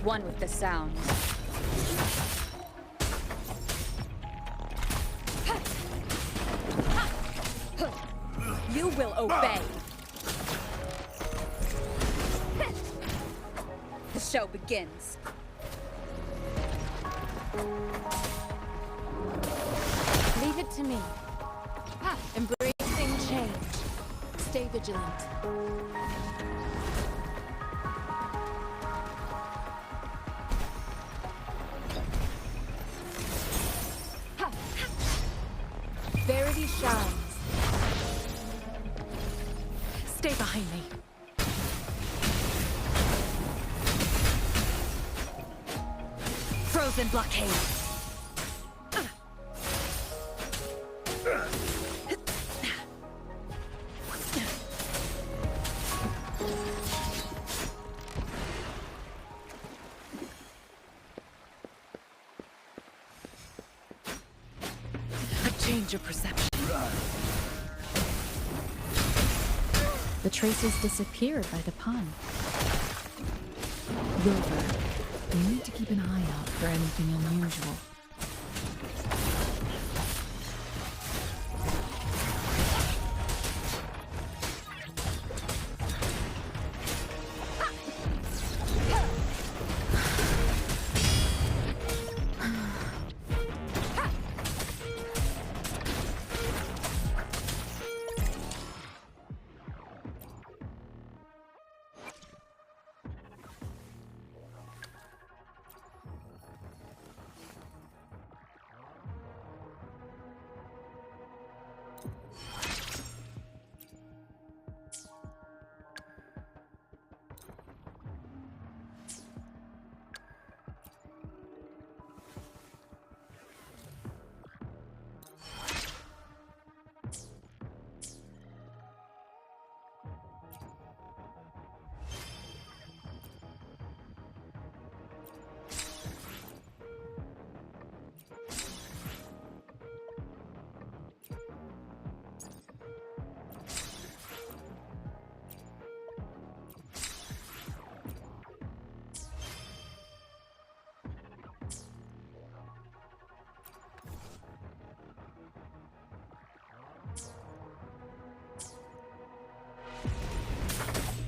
One with the sound. You will obey. The show begins. Leave it to me. Embracing change. Stay vigilant. Verity shines. Stay behind me. Frozen blockade. Change your perception. The traces disappeared by the pond. Wilbur, you need to keep an eye out for anything unusual.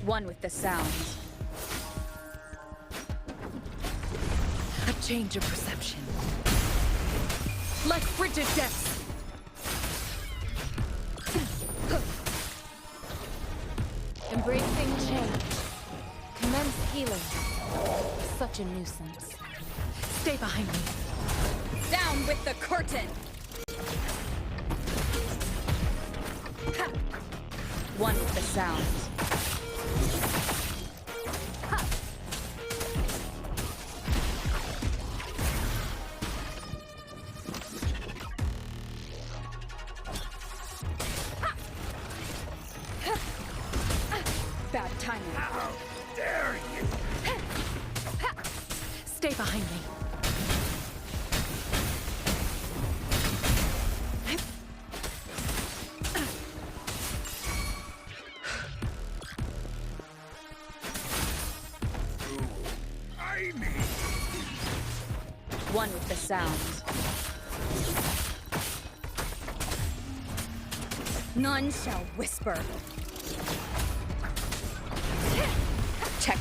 One with the sound. A change of perception. Like frigid depths. Embracing change. Commence healing. Such a nuisance. Stay behind me. Down with the curtain! One with the sound. Bad timing. How dare you! Stay behind me. One with the sound. None shall whisper. Check.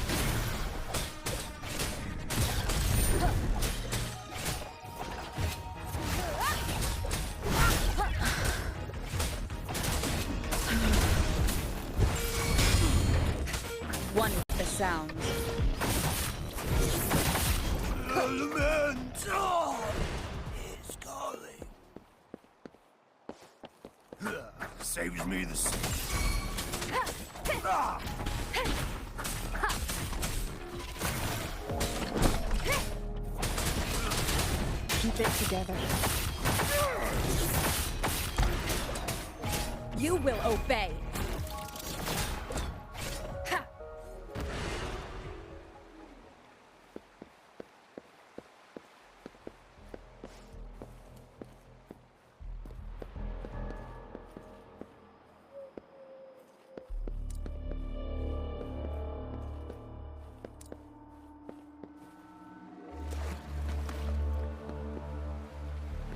One with the sound. Elemental is calling. Saves me the same. Keep it together. You will obey.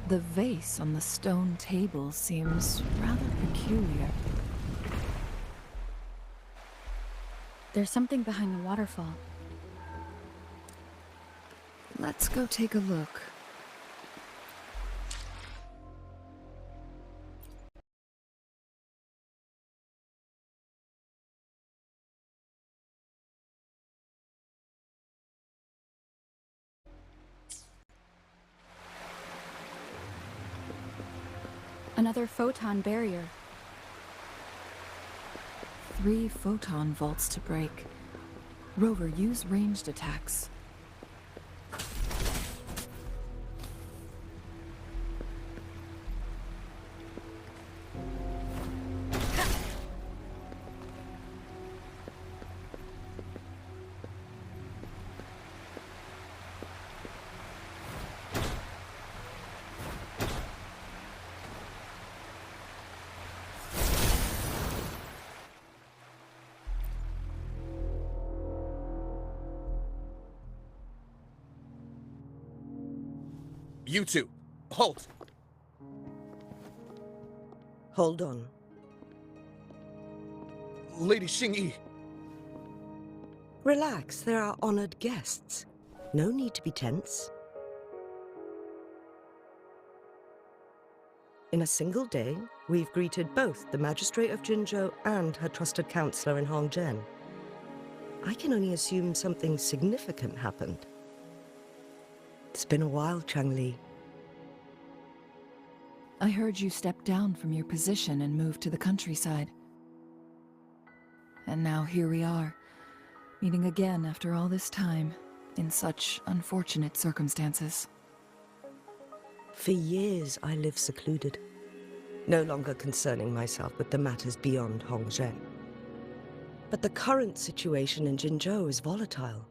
The vase on the stone table seems rather peculiar. There's something behind the waterfall. Let's go take a look. Another photon barrier. 3 photon vaults to break. Rover, use ranged attacks. You two, halt! Hold on. Lady Xingyi. Relax, they're our honored guests. No need to be tense. In a single day, we've greeted both the Magistrate of Jinzhou and her trusted counselor in Hongzhen. I can only assume something significant happened. It's been a while, Changli. I heard you stepped down from your position and moved to the countryside. And now here we are, meeting again after all this time, in such unfortunate circumstances. For years, I lived secluded, no longer concerning myself with the matters beyond Hongzhen. But the current situation in Jinzhou is volatile.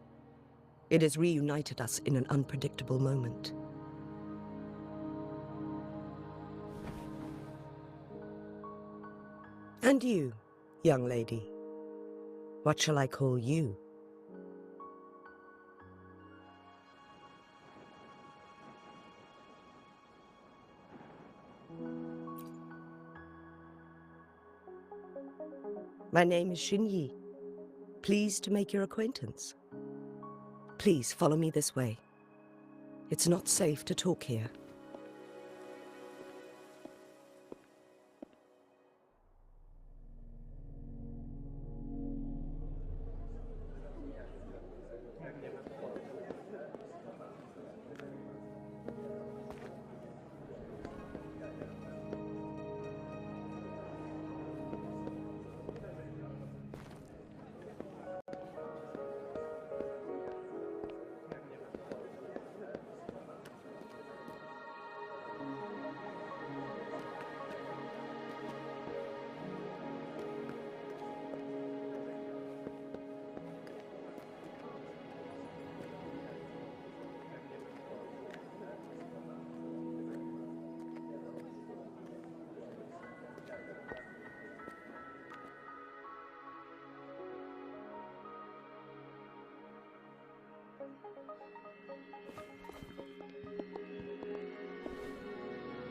It has reunited us in an unpredictable moment. And you, young lady, what shall I call you? My name is Xingyi. Pleased to make your acquaintance. Please follow me this way. It's not safe to talk here.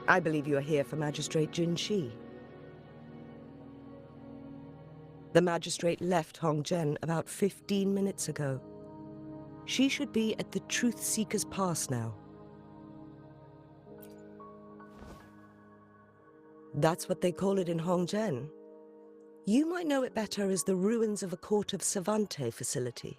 I believe you are here for Magistrate Jin Shi. The magistrate left Hongzhen about 15 minutes ago. She should be at the Truth Seeker's Pass now. That's what they call it in Hongzhen. You might know it better as the ruins of a Court of Savante facility.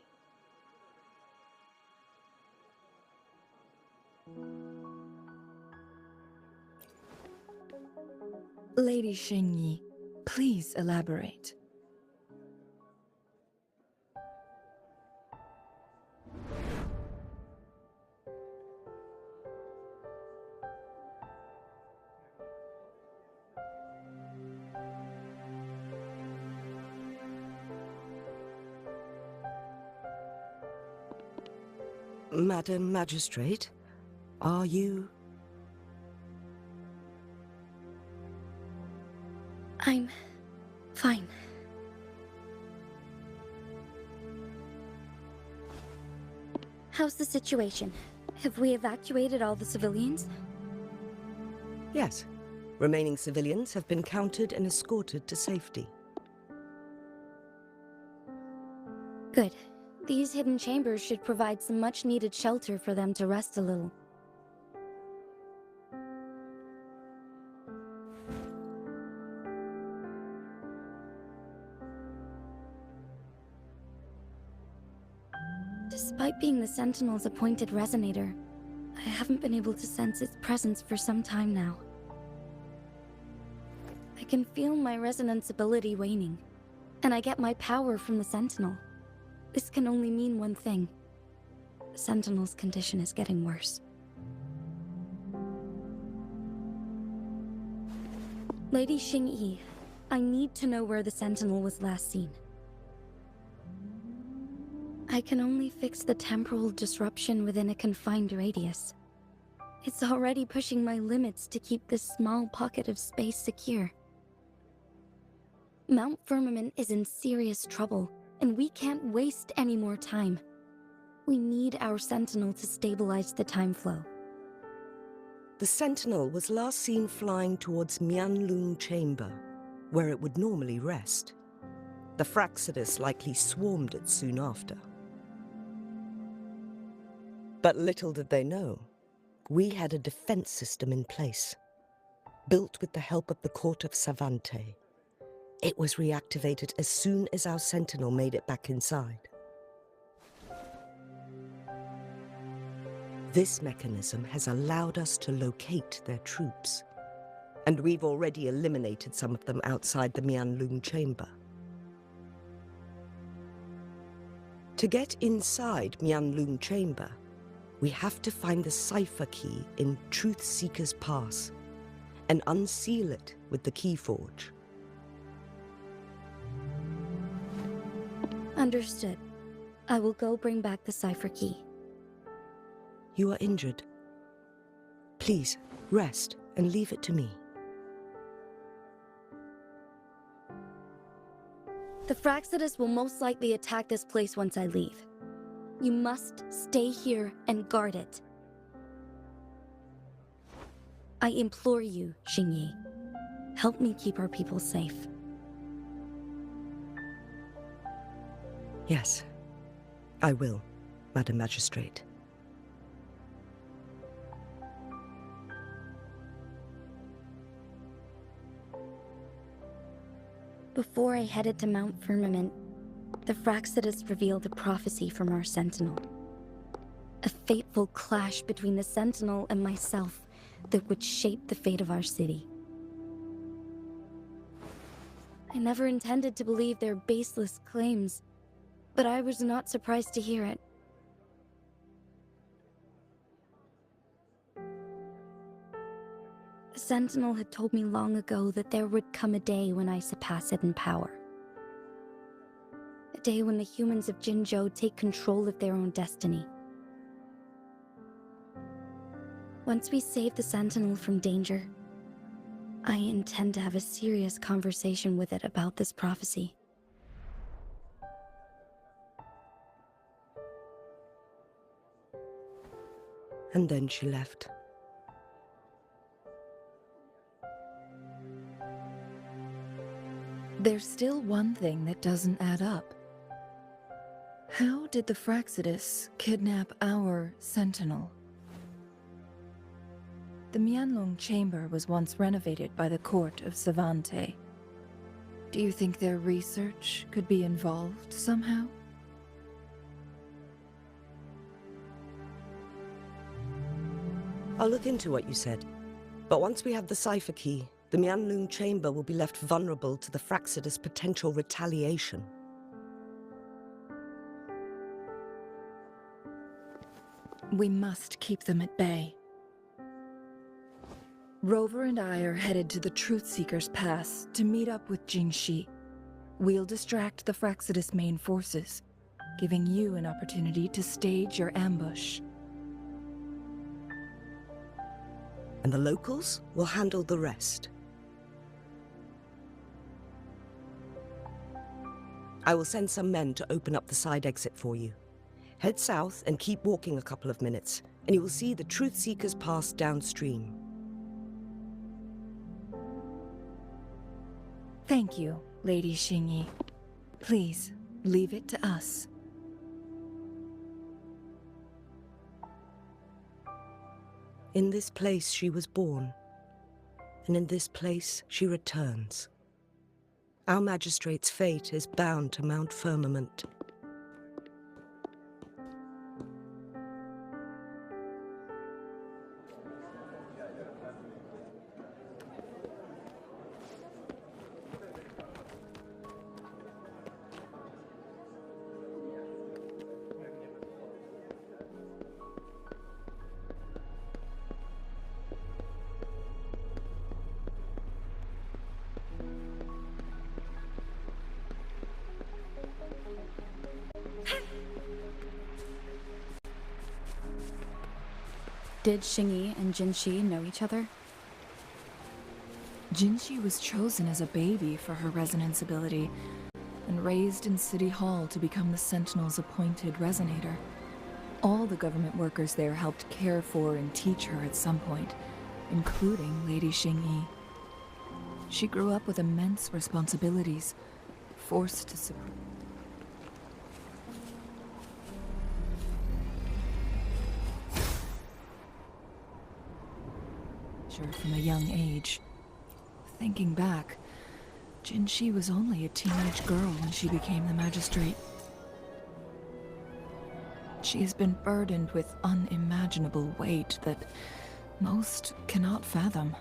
Lady Xingyi, please elaborate. Madam Magistrate, are you... I'm fine. How's the situation? Have we evacuated all the civilians? Yes. Remaining civilians have been counted and escorted to safety. Good. These hidden chambers should provide some much-needed shelter for them to rest a little. Despite being the Sentinel's appointed resonator, I haven't been able to sense its presence for some time now. I can feel my resonance ability waning, and I get my power from the Sentinel. This can only mean one thing. The Sentinel's condition is getting worse. Lady Xingyi, I need to know where the Sentinel was last seen. I can only fix the temporal disruption within a confined radius. It's already pushing my limits to keep this small pocket of space secure. Mount Firmament is in serious trouble, and we can't waste any more time. We need our Sentinel to stabilize the time flow. The Sentinel was last seen flying towards Mianlung Chamber, where it would normally rest. The Fraxidus likely swarmed it soon after. But little did they know, we had a defense system in place, built with the help of the court of Savante. It was reactivated as soon as our Sentinel made it back inside. This mechanism has allowed us to locate their troops, and we've already eliminated some of them outside the Mianlung Chamber. To get inside Mianlung Chamber, we have to find the cipher key in Truth Seeker's Pass and unseal it with the Keyforge. Understood. I will go bring back the cipher key. You are injured. Please, rest and leave it to me. The Fraxidus will most likely attack this place once I leave. You must stay here and guard it. I implore you, Xingyi. Help me keep our people safe. Yes, I will, Madam Magistrate. Before I headed to Mount Firmament, the Fraxidus revealed a prophecy from our Sentinel. A fateful clash between the Sentinel and myself that would shape the fate of our city. I never intended to believe their baseless claims, but I was not surprised to hear it. The Sentinel had told me long ago that there would come a day when I surpass it in power. A day when the humans of Jinzhou take control of their own destiny. Once we save the Sentinel from danger, I intend to have a serious conversation with it about this prophecy. And then she left. There's still one thing that doesn't add up. How did the Fraxidus kidnap our Sentinel? The Mianlong Chamber was once renovated by the court of Savante. Do you think their research could be involved somehow? I'll look into what you said. But once we have the cipher key, the Mianlung Chamber will be left vulnerable to the Fraxidus' potential retaliation. We must keep them at bay. Rover and I are headed to the Truth Seeker's Pass to meet up with Jingxi. We'll distract the Fraxidus' main forces, giving you an opportunity to stage your ambush. And the locals will handle the rest. I will send some men to open up the side exit for you. Head south and keep walking a couple of minutes, and you will see the Truth Seeker's Pass downstream. Thank you, Lady Xingyi. Please, leave it to us. In this place she was born, and in this place she returns. Our magistrate's fate is bound to Mount Firmament. Did Xingyi and Jinxi know each other? Jinxi was chosen as a baby for her resonance ability, and raised in City Hall to become the Sentinel's appointed resonator. All the government workers there helped care for and teach her at some point, including Lady Xingyi. She grew up with immense responsibilities, forced to support from a young age. Thinking back, Jinxi was only a teenage girl when she became the magistrate. She has been burdened with unimaginable weight that most cannot fathom.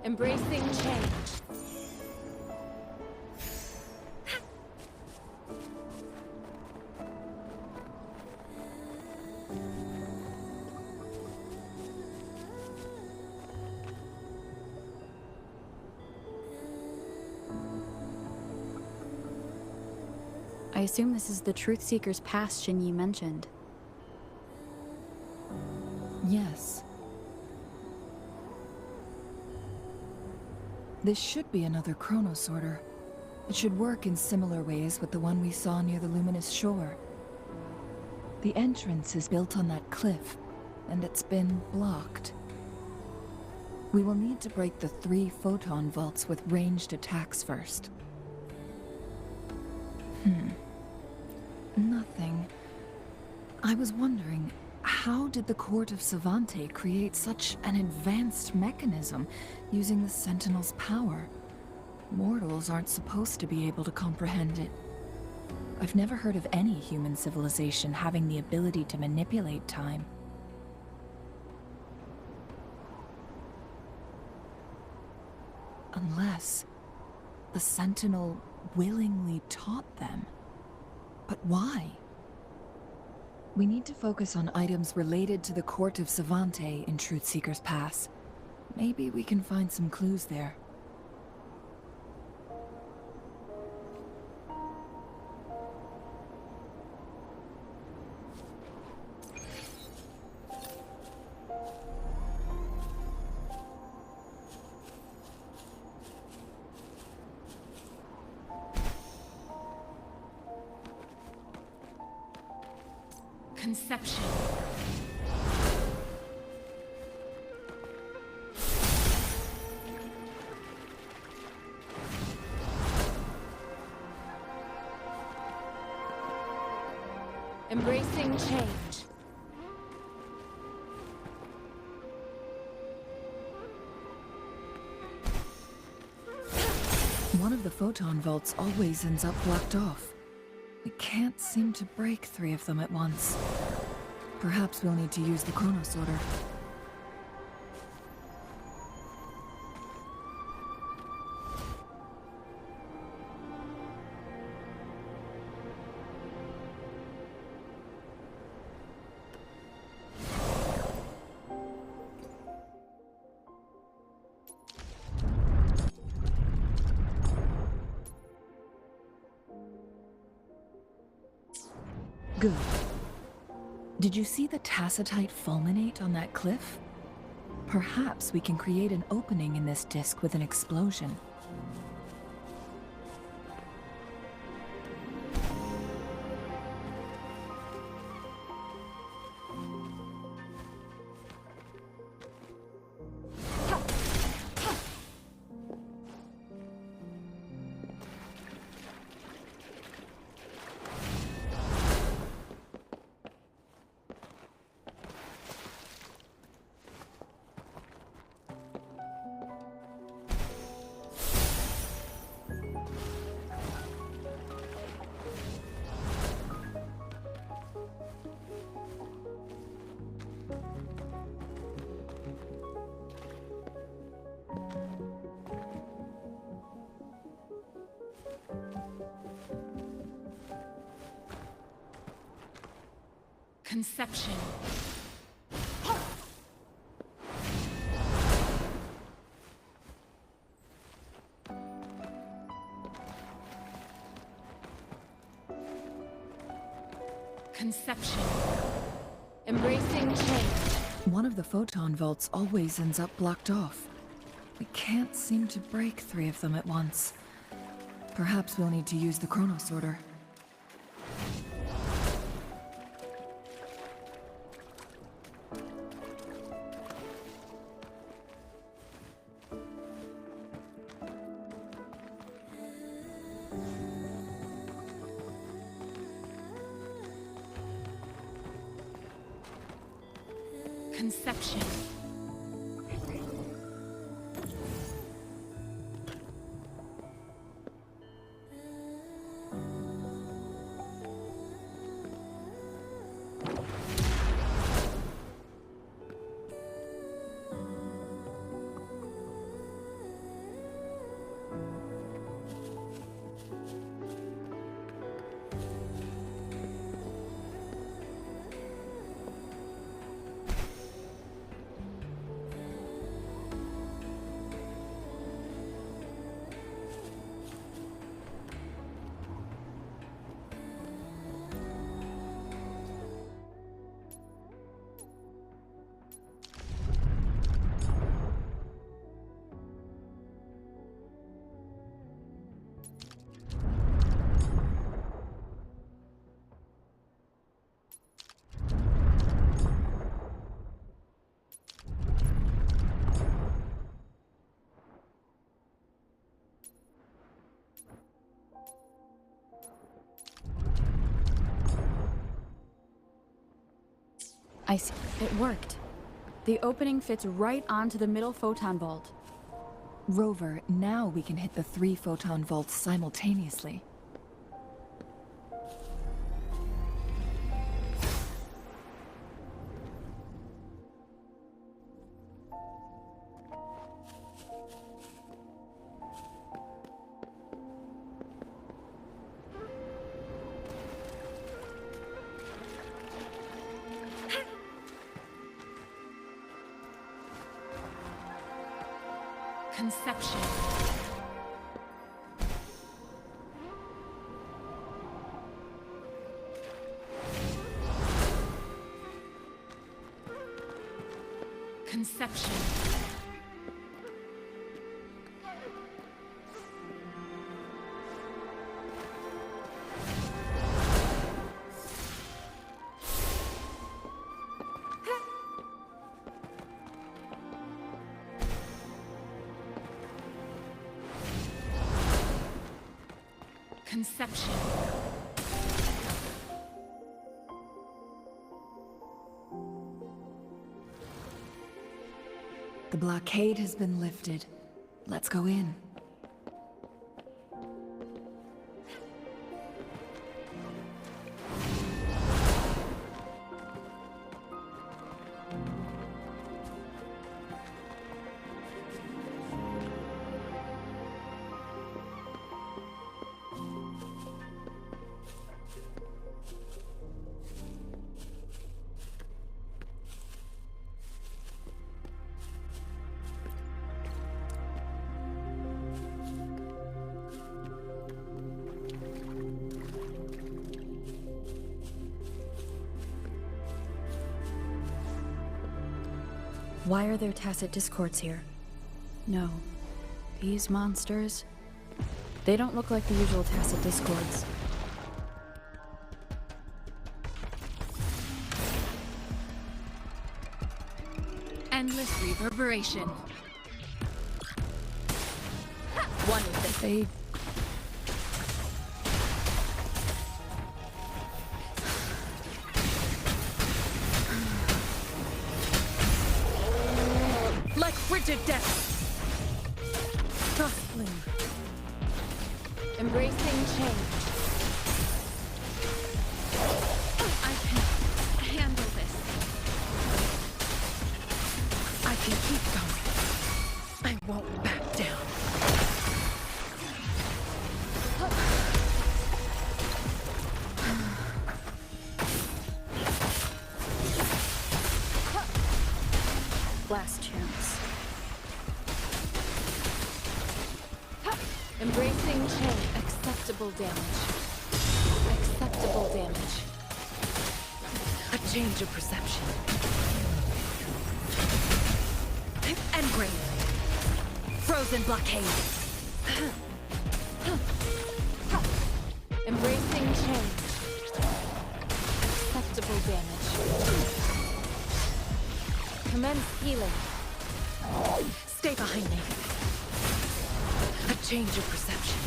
Embracing change. I assume this is the Truth Seeker's Pass Xingyi mentioned. Yes. This should be another chronosorter. It should work in similar ways with the one we saw near the luminous shore. The entrance is built on that cliff, and it's been blocked. We will need to break the 3 photon vaults with ranged attacks first. Nothing. I was wondering, how did the Court of Savante create such an advanced mechanism using the Sentinel's power? Mortals aren't supposed to be able to comprehend it. I've never heard of any human civilization having the ability to manipulate time. Unless the Sentinel willingly taught them. But why? We need to focus on items related to the Court of Savante in Truth Seeker's Pass. Maybe we can find some clues there. Conception. Embracing change. One of the photon vaults always ends up blocked off. We can't seem to break 3 of them at once. Perhaps we'll need to use the chronosorter. Good. Did you see the tacitite fulminate on that cliff? Perhaps we can create an opening in this disk with an explosion. Conception. Conception. Embracing change. One of the photon vaults always ends up blocked off. We can't seem to break 3 of them at once. Perhaps we'll need to use the chronosorter. Conception. I see. It worked. The opening fits right onto the middle photon vault. Rover, now we can hit the 3 photon vaults simultaneously. Conception. Conception. Conception. The blockade has been lifted. Let's go in. Why are there tacit discords here? No. These monsters... They don't look like the usual tacit discords. Endless reverberation. One of the They... Like frigid death! Trustling. embracing change. I can handle this. I can keep going. I won't back down. Last chance. Embracing change. Acceptable damage. Acceptable damage. A change of perception. Engrave. Frozen blockade. Embracing change. Acceptable damage. Commence healing. Stay behind me. A change of perception.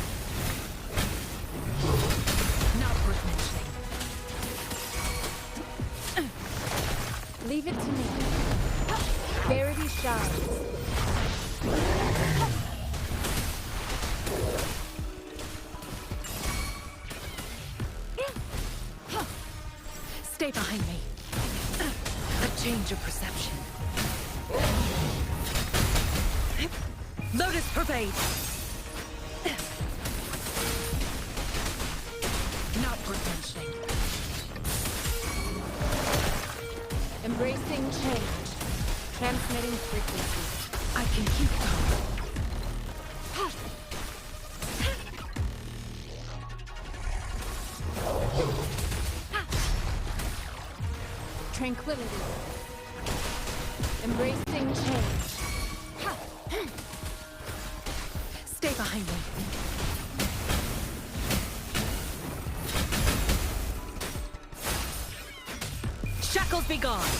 Not worth mentioning. Leave it to me. Verity shines. Stay behind me. A change of perception. Lotus pervade. Not worth mentioning. Embracing change. Transmitting frequency. I can keep going. Tranquility. Embracing change. Stay behind me. Shackles be gone.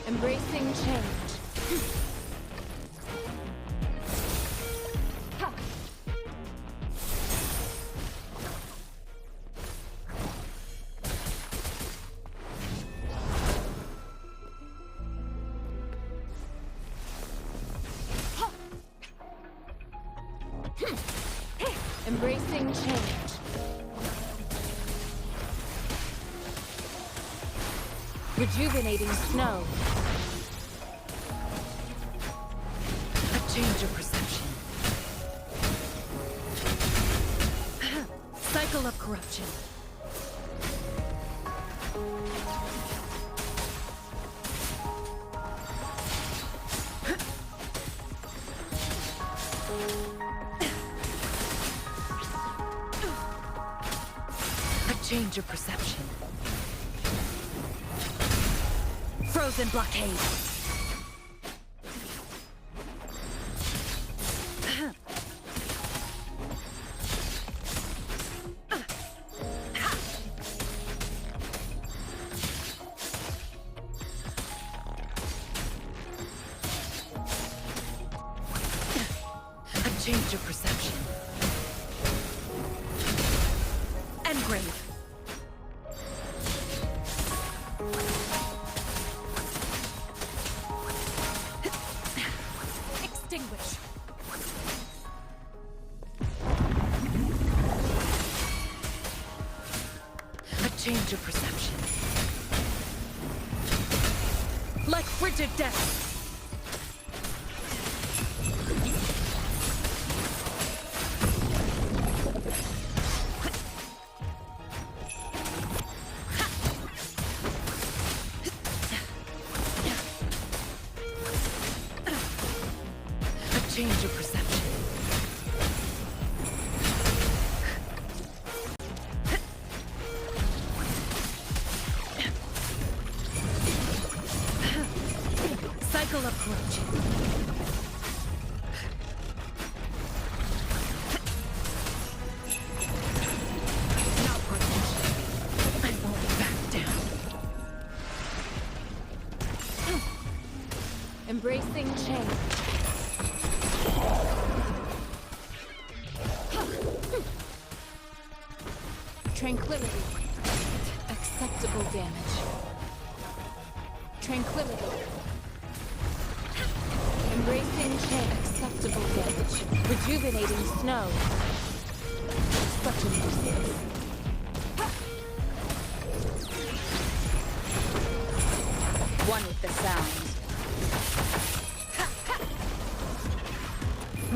Embracing change. Embracing change. Rejuvenating snow. A change of perception. Cycle of corruption. A change of perception. Frozen blockade. A change of perception. Engrave. Extinguish. A change of perception. Like frigid death. A change of perception. Tranquility. Acceptable damage. Tranquility. Embracing change. Acceptable damage. Rejuvenating snow. Such a nuisance. One with the sound.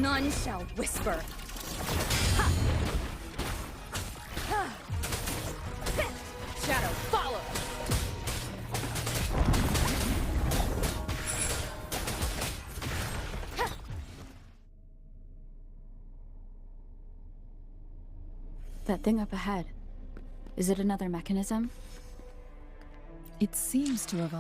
None shall whisper. Shadow, follow! That thing up ahead. Is it another mechanism? It seems to have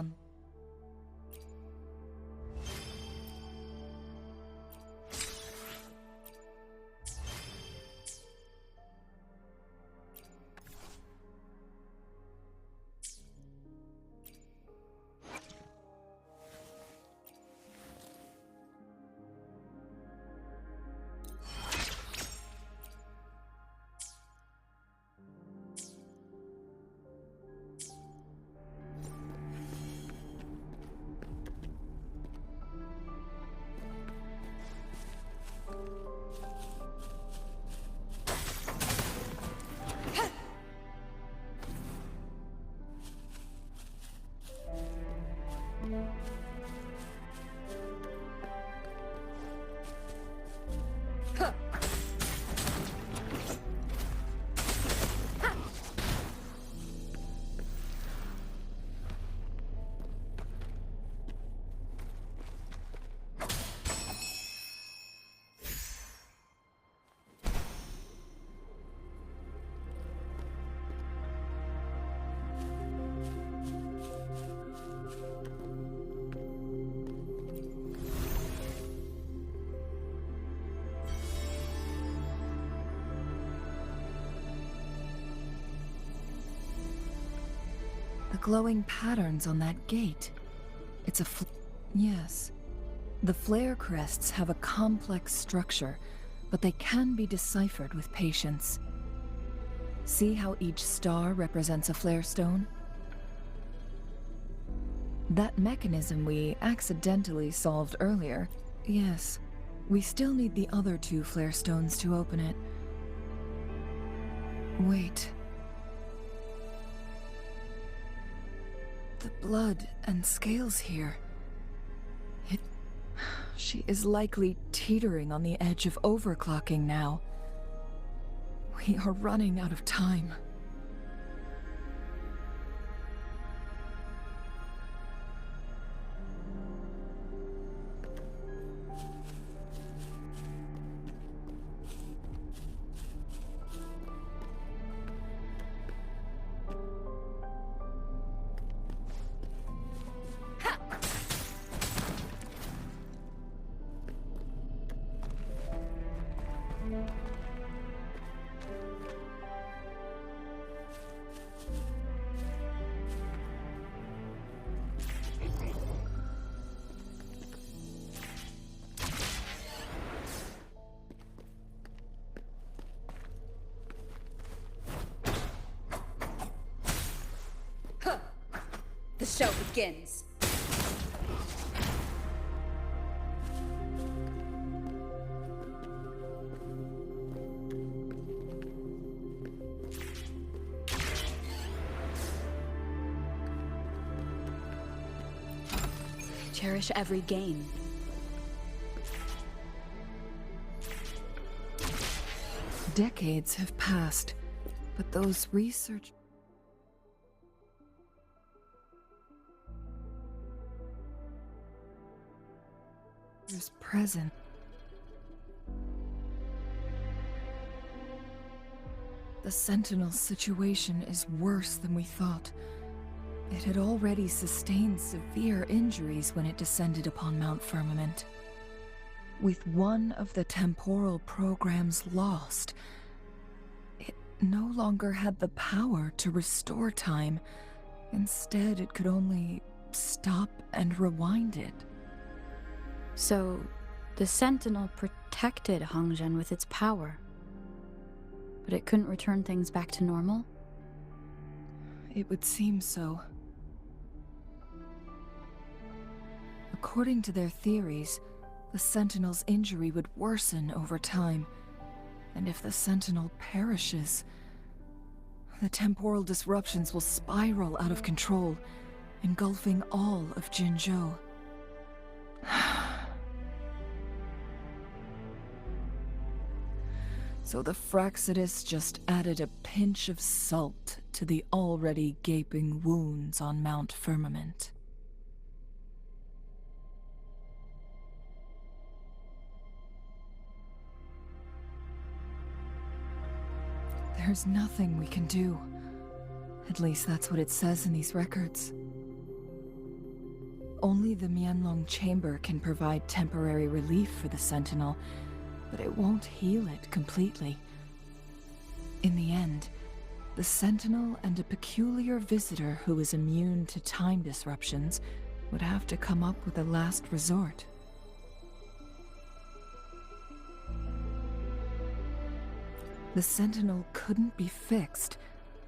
the glowing patterns on that gate. It's a yes. The flare crests have a complex structure, but they can be deciphered with patience. See how each star represents a flare stone? That mechanism we accidentally solved earlier. Yes. We still need the other 2 flare stones to open it. Wait. The blood and scales here. She is likely teetering on the edge of overclocking now. We are running out of time. The show begins. Cherish every gain. Decades have passed, but those research is present. The Sentinel's situation is worse than we thought. It had already sustained severe injuries when it descended upon Mount Firmament. With one of the temporal programs lost, it no longer had the power to restore time. Instead, it could only stop and rewind it. So, the Sentinel protected Hongzhen with its power. But it couldn't return things back to normal? It would seem so. According to their theories, the Sentinel's injury would worsen over time, and if the Sentinel perishes, the temporal disruptions will spiral out of control, engulfing all of Jinzhou. So the Fractsidus just added a pinch of salt to the already gaping wounds on Mount Firmament. There's nothing we can do. At least that's what it says in these records. Only the Mianlong Chamber can provide temporary relief for the Sentinel, but it won't heal it completely. In the end, the Sentinel and a peculiar visitor who is immune to time disruptions would have to come up with a last resort. The Sentinel couldn't be fixed,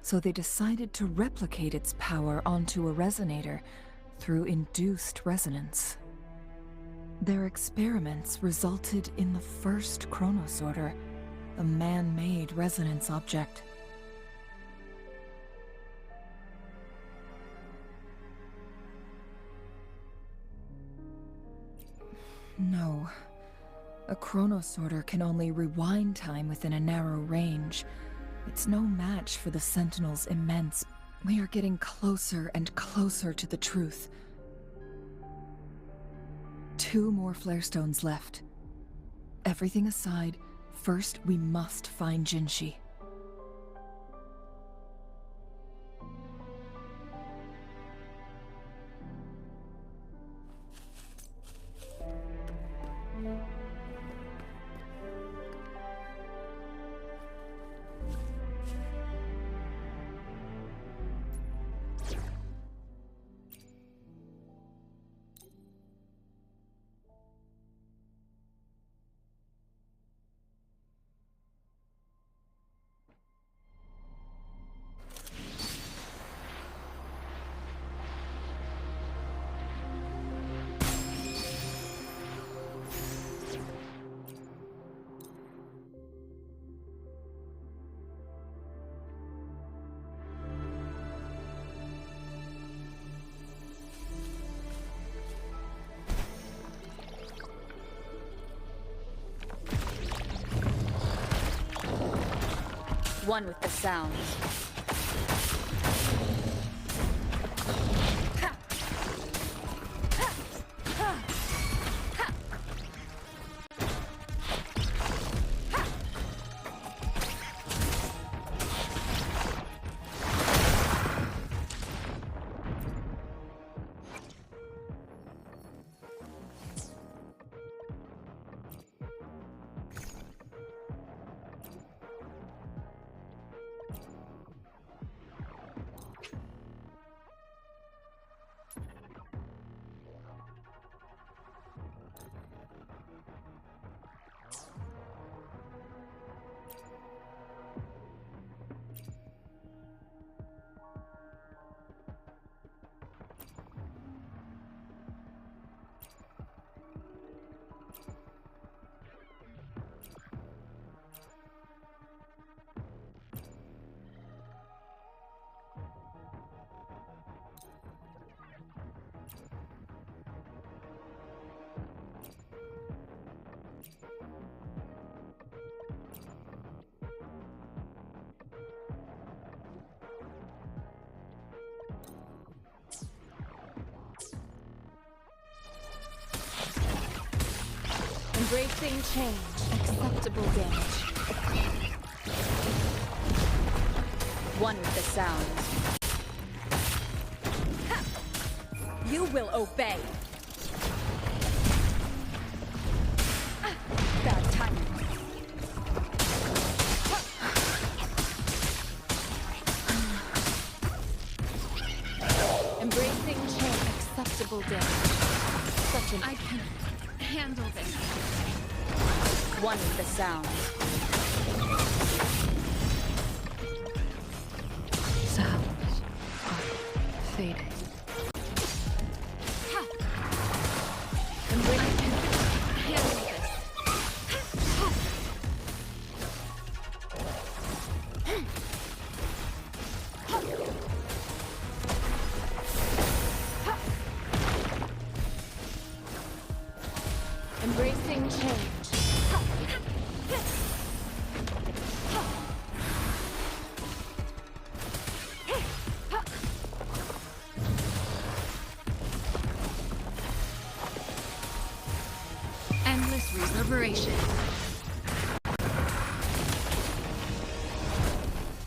so they decided to replicate its power onto a resonator through induced resonance. Their experiments resulted in the first chronosorter, a man-made resonance object. No. A chronosorter can only rewind time within a narrow range. It's no match for the Sentinel's immense... We are getting closer and closer to the truth. 2 more flare stones left. Everything aside, first we must find Jinshi. One with the sounds. Embracing change. Acceptable damage. One with the sounds. You will obey. Bad timing. Embracing change. Acceptable damage. Such an... I can handle this. One with the sounds. Sounds. fading. Embrace I can handle this. embracing change. Endless reverberation.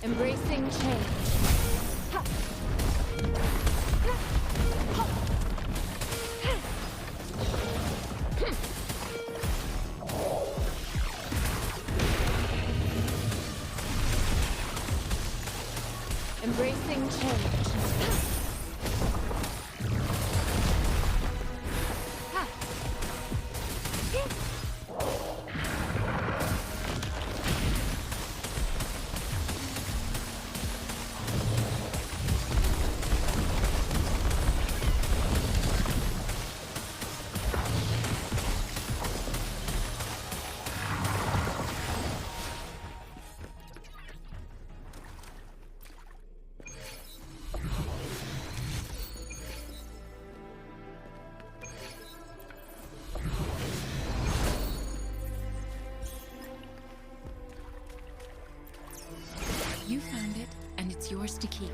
Embracing change. Embracing change. You found it, and it's yours to keep.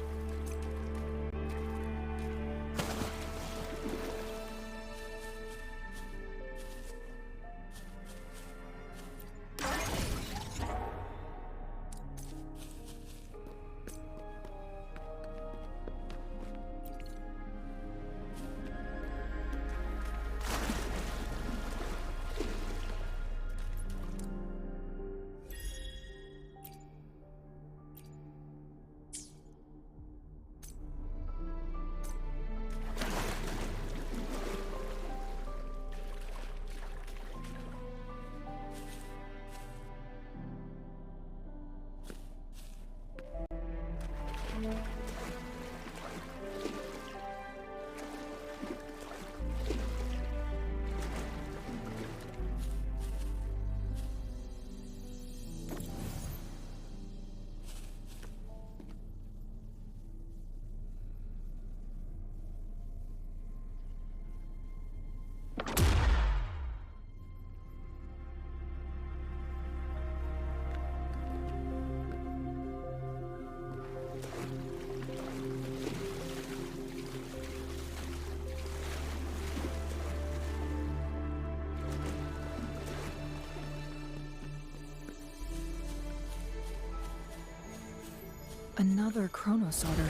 Another chronosorter.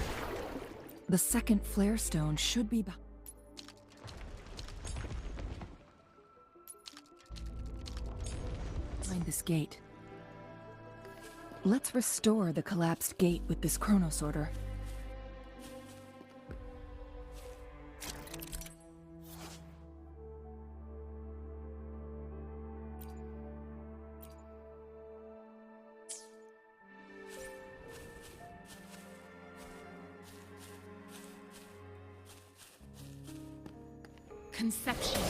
The second flare stone should be behind this gate. Let's restore the collapsed gate with this chronosorter. Conception.